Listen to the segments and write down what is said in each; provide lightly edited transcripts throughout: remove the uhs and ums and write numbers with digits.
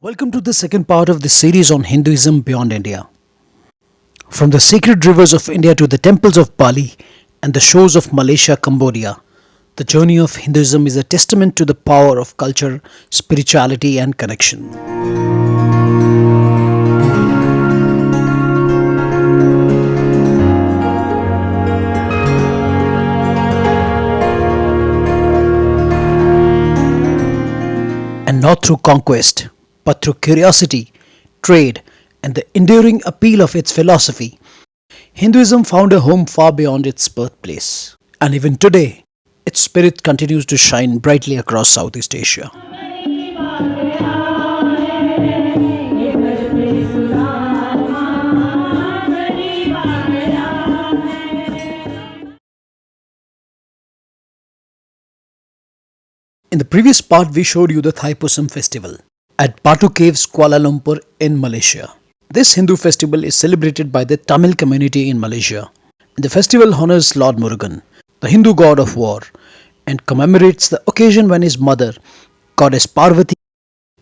Welcome to the second part of the series on Hinduism beyond India. From the sacred rivers of India to the temples of Bali and the shores of Malaysia, Cambodia, the journey of Hinduism is a testament to the power of culture, spirituality, and connection. And not through conquest, but through curiosity, trade, and the enduring appeal of its philosophy, Hinduism found a home far beyond its birthplace. And even today, its spirit continues to shine brightly across Southeast Asia. In the previous part, we showed you the Thaipusam festival at Batu Caves, Kuala Lumpur in Malaysia. This Hindu festival is celebrated by the Tamil community in Malaysia. The festival honors Lord Murugan, the Hindu god of war, and commemorates the occasion when his mother, goddess Parvati,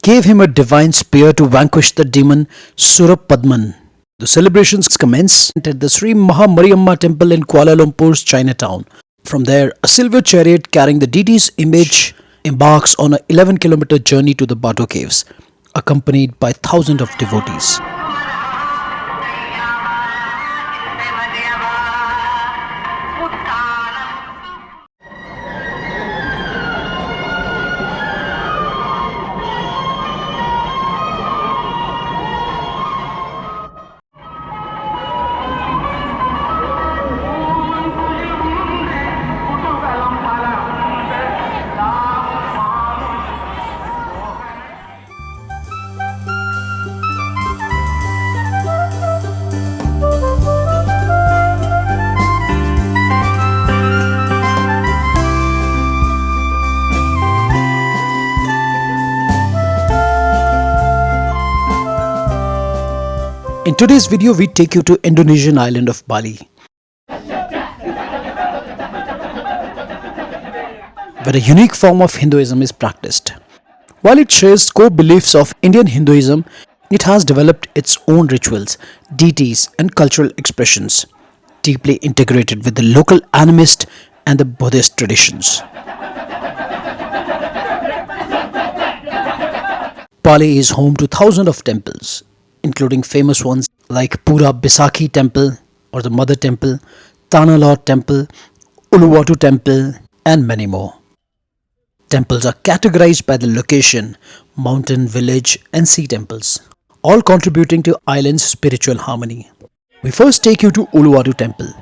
gave him a divine spear to vanquish the demon Surapadman. The celebrations commence at the Sri Mahamariamma temple in Kuala Lumpur's Chinatown. From there, a silver chariot carrying the deity's image embarks on an 11-kilometer journey to the Batu Caves, accompanied by thousands of devotees. In today's video, we take you to Indonesian island of Bali, where a unique form of Hinduism is practiced. While it shares core beliefs of Indian Hinduism, it has developed its own rituals, deities, and cultural expressions, deeply integrated with the local animist and the Buddhist traditions. Bali is home to thousands of temples, including famous ones like Pura Bisakhi Temple or the Mother Temple, Tanah Temple, Uluwatu Temple, and many more. Temples are categorized by the location, mountain, village, and sea temples, all contributing to island's spiritual harmony. We first take you to Uluwatu Temple.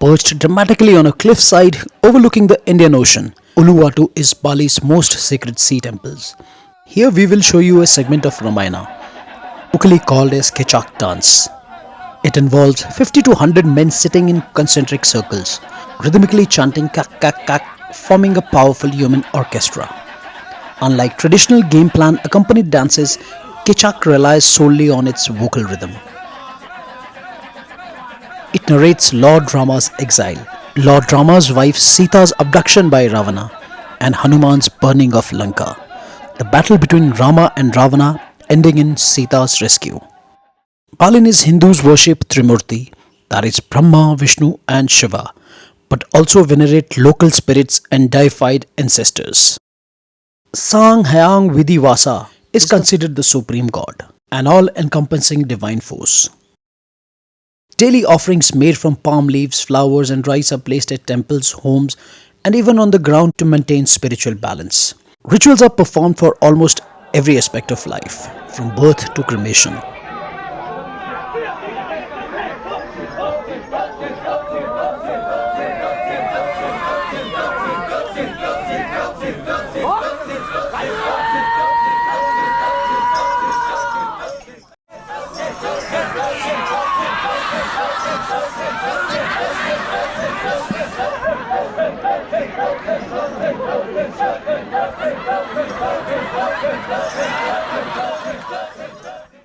Perched dramatically on a cliffside overlooking the Indian Ocean, Uluwatu is Bali's most sacred sea temples. Here we will show you a segment of Ramayana, locally called as Kecak dance. It involves 50 to 100 men sitting in concentric circles, rhythmically chanting kak kak kak, forming a powerful human orchestra. Unlike traditional game plan accompanied dances, Kecak relies solely on its vocal rhythm. It narrates Lord Rama's exile, Lord Rama's wife Sita's abduction by Ravana, and Hanuman's burning of Lanka, the battle between Rama and Ravana ending in Sita's rescue. Balinese Hindus worship Trimurti, that is Brahma, Vishnu, and Shiva, but also venerate local spirits and deified ancestors. Sang Hyang Vidivasa is considered the supreme god, an all-encompassing divine force. Daily offerings made from palm leaves, flowers, and rice are placed at temples, homes, and even on the ground to maintain spiritual balance. Rituals are performed for almost every aspect of life, from birth to cremation.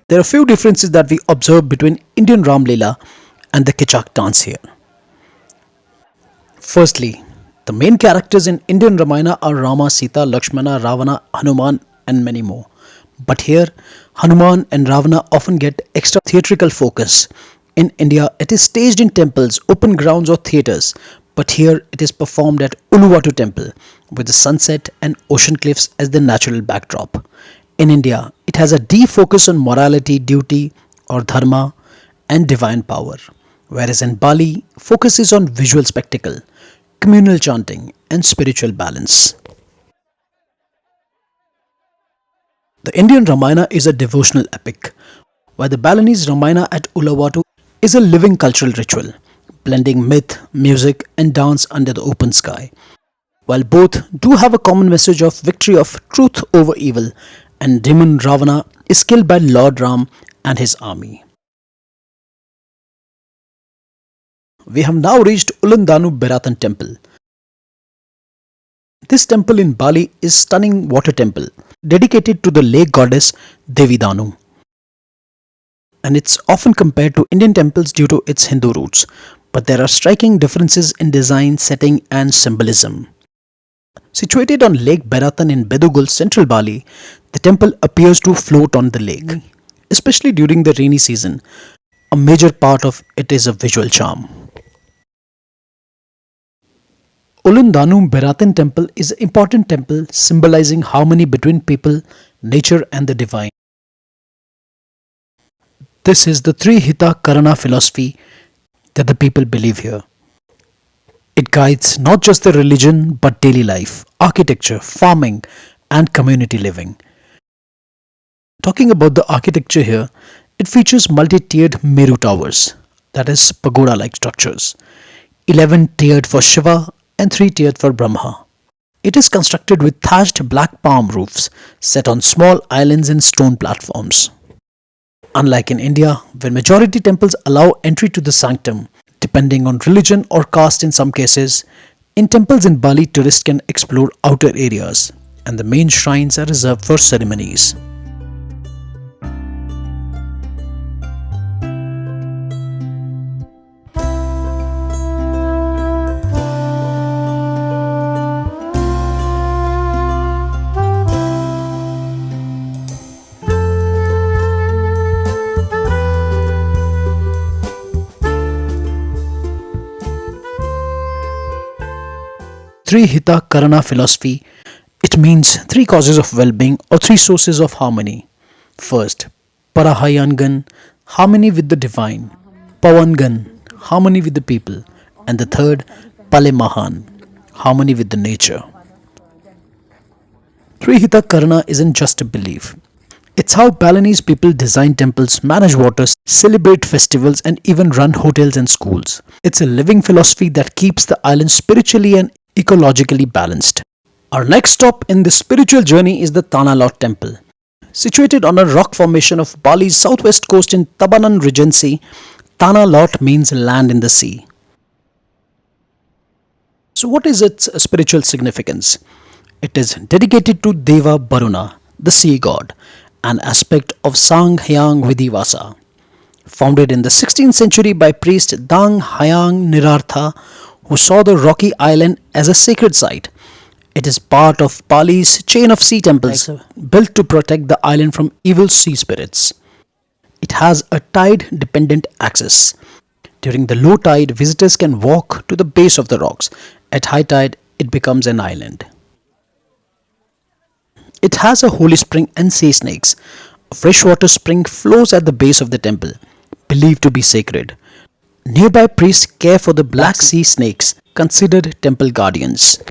There are a few differences that we observe between Indian Ram Leela and the Kecak dance here. Firstly, the main characters in Indian Ramayana are Rama, Sita, Lakshmana, Ravana, Hanuman, and many more. But here, Hanuman and Ravana often get extra theatrical focus. In India, it is staged in temples, open grounds, or theatres, but here it is performed at Uluwatu Temple with the sunset and ocean cliffs as the natural backdrop. In India, it has a deep focus on morality, duty, or dharma, and divine power, whereas in Bali, focus is on visual spectacle, communal chanting, and spiritual balance. The Indian Ramayana is a devotional epic, while the Balinese Ramayana at Uluwatu is a living cultural ritual, blending myth, music, and dance under the open sky. While both do have a common message of victory of truth over evil, and demon Ravana is killed by Lord Ram and his army. We have now reached Ulundanu Beratan Temple. This temple in Bali is stunning water temple dedicated to the lake goddess Devi Danu, and it's often compared to Indian temples due to its Hindu roots, but there are striking differences in design, setting, and symbolism. Situated on Lake Beratan in Bedugul, central Bali, the temple appears to float on the lake, especially during the rainy season. A major part of it is a visual charm. Ulundanu Beratan Temple is an important temple symbolizing harmony between people, nature, and the divine. This is the three Hita Karana philosophy that the people believe here. It guides not just the religion but daily life, architecture, farming, and community living. Talking about the architecture here, it features multi-tiered Meru towers, that is pagoda-like structures, 11 tiered for Shiva and 3 tiered for Brahma. It is constructed with thatched black palm roofs set on small islands and stone platforms. Unlike in India, where majority temples allow entry to the sanctum, depending on religion or caste in some cases, in temples in Bali tourists can explore outer areas and the main shrines are reserved for ceremonies. Three Hita Karana philosophy, it means three causes of well-being or three sources of harmony. First, Parahayangan, harmony with the divine; Pavangan, harmony with the people; and the third, Palemahan, harmony with the nature. Three Hita Karana isn't just a belief. It's how Balinese people design temples, manage waters, celebrate festivals, and even run hotels and schools. It's a living philosophy that keeps the island spiritually and ecologically balanced. Our next stop in this spiritual journey is the Tanah Lot Temple. Situated on a rock formation of Bali's southwest coast in Tabanan Regency, Tanah Lot means land in the sea. So what is its spiritual significance? It is dedicated to Deva Baruna, the sea god, an aspect of Sang Hyang Vidivasa. Founded in the 16th century by priest Dang Hyang Nirartha, who saw the rocky island as a sacred site. It is part of Bali's chain of sea temples built to protect the island from evil sea spirits. It has a tide-dependent access. During the low tide, visitors can walk to the base of the rocks. At high tide, it becomes an island. It has a holy spring and sea snakes. A freshwater spring flows at the base of the temple, believed to be sacred. Nearby priests care for the black sea snakes, considered temple guardians.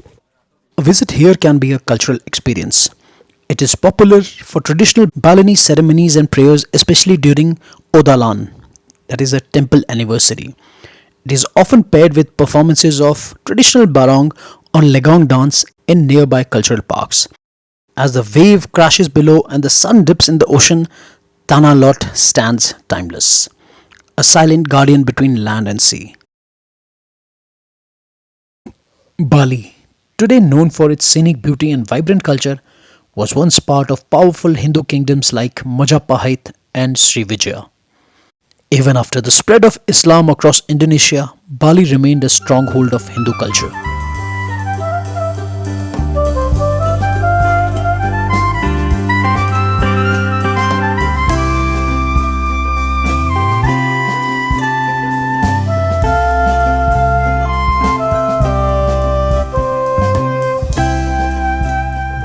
A visit here can be a cultural experience. It is popular for traditional Balinese ceremonies and prayers, especially during Odalan, that is a temple anniversary. It is often paired with performances of traditional barong or legong dance in nearby cultural parks. As the wave crashes below and the sun dips in the ocean, Tanah Lot stands timeless, a silent guardian between land and sea. Bali, today known for its scenic beauty and vibrant culture, was once part of powerful Hindu kingdoms like Majapahit and Srivijaya. Even after the spread of Islam across Indonesia, Bali remained a stronghold of Hindu culture.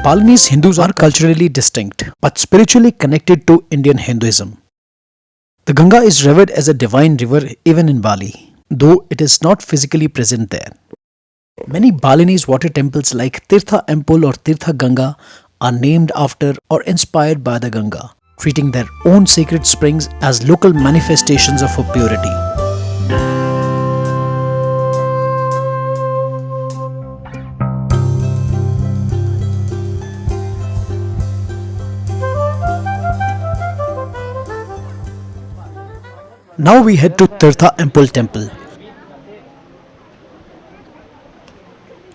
Balinese Hindus are culturally distinct but spiritually connected to Indian Hinduism. The Ganga is revered as a divine river even in Bali, though it is not physically present there. Many Balinese water temples like Tirtha Empul or Tirtha Ganga are named after or inspired by the Ganga, treating their own sacred springs as local manifestations of her purity. Now we head to Tirtha Empul Temple,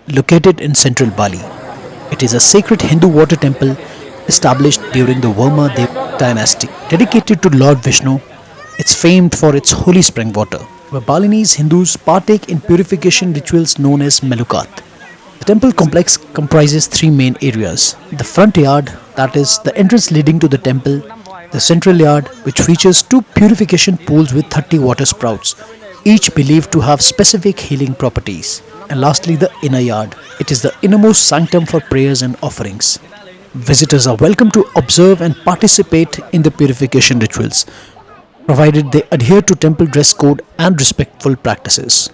located in central Bali. It is a sacred Hindu water temple established during the Verma Dev dynasty. Dedicated to Lord Vishnu, it's famed for its holy spring water, where Balinese Hindus partake in purification rituals known as Melukat. The temple complex comprises three main areas: the front yard, that is, the entrance leading to the temple; the central yard, which features two purification pools with 30 water sprouts, each believed to have specific healing properties; and lastly, the inner yard. It is the innermost sanctum for prayers and offerings. Visitors are welcome to observe and participate in the purification rituals, provided they adhere to temple dress code and respectful practices.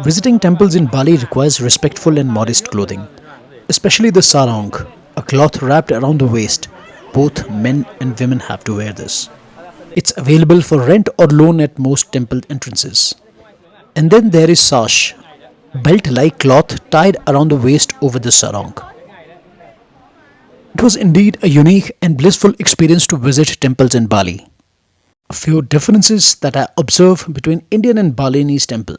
Visiting temples in Bali requires respectful and modest clothing, especially the sarong, a cloth wrapped around the waist. Both men and women have to wear this. It's available for rent or loan at most temple entrances. And then there is sash, belt-like cloth tied around the waist over the sarong. It was indeed a unique and blissful experience to visit temples in Bali. A few differences that I observe between Indian and Balinese temple.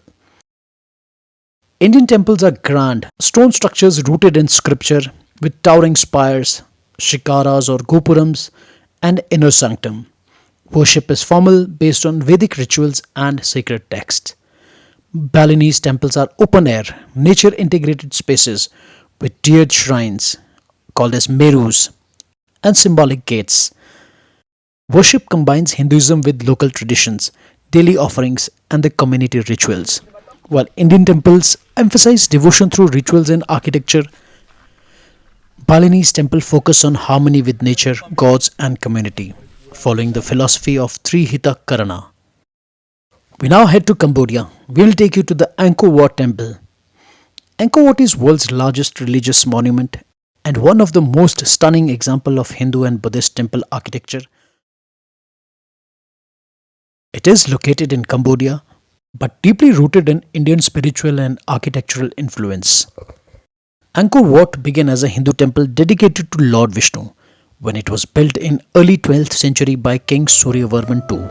Indian temples are grand, stone structures rooted in scripture with towering spires, shikaras or gopurams, and inner sanctum. Worship is formal, based on Vedic rituals and sacred texts. Balinese temples are open-air, nature-integrated spaces with tiered shrines, called as merus, and symbolic gates. Worship combines Hinduism with local traditions, daily offerings, and the community rituals. While Indian temples emphasize devotion through rituals and architecture, Balinese temples focus on harmony with nature, gods, and community, following the philosophy of three Hita Karana. We now head to Cambodia. We will take you to the Angkor Wat Temple. Angkor Wat is world's largest religious monument and one of the most stunning examples of Hindu and Buddhist temple architecture. It is located in Cambodia, but deeply rooted in Indian spiritual and architectural influence. Angkor Wat began as a Hindu temple dedicated to Lord Vishnu when it was built in early 12th century by King Suryavarman II.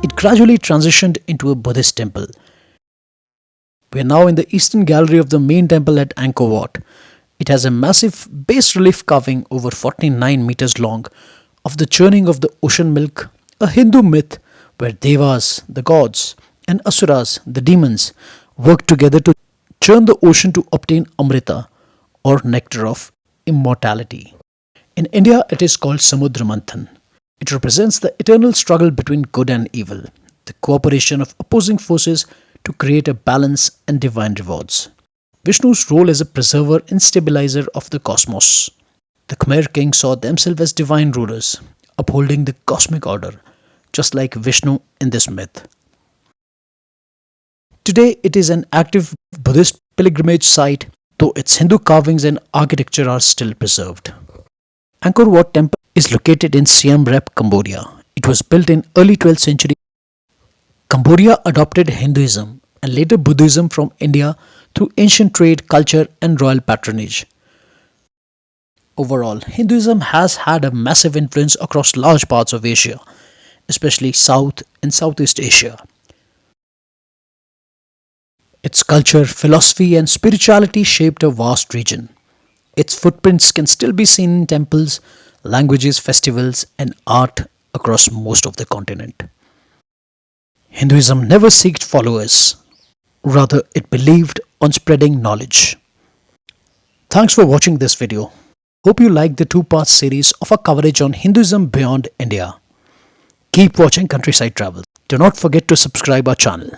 It gradually transitioned into a Buddhist temple. We are now in the eastern gallery of the main temple at Angkor Wat. It has a massive bas relief carving over 49 meters long of the churning of the ocean milk, a Hindu myth where Devas, the gods, and Asuras, the demons, work together to churn the ocean to obtain Amrita, or nectar of immortality. In India, it is called Samudra Manthan. It represents the eternal struggle between good and evil, the cooperation of opposing forces to create a balance and divine rewards. Vishnu's role as a preserver and stabilizer of the cosmos. The Khmer kings saw themselves as divine rulers, upholding the cosmic order, just like Vishnu in this myth. Today, it is an active Buddhist pilgrimage site, though its Hindu carvings and architecture are still preserved. Angkor Wat Temple is located in Siem Reap, Cambodia. It was built in early 12th century. Cambodia adopted Hinduism and later Buddhism from India through ancient trade, culture, and royal patronage. Overall, Hinduism has had a massive influence across large parts of Asia, especially South and Southeast Asia. Its culture, philosophy, and spirituality shaped a vast region. Its footprints can still be seen in temples, languages, festivals, and art across most of the continent. Hinduism never sought followers. Rather, it believed on spreading knowledge. Thanks for watching this video. Hope you liked the two-part series of our coverage on Hinduism beyond India. Keep watching Countryside Travels. Do not forget to subscribe our channel.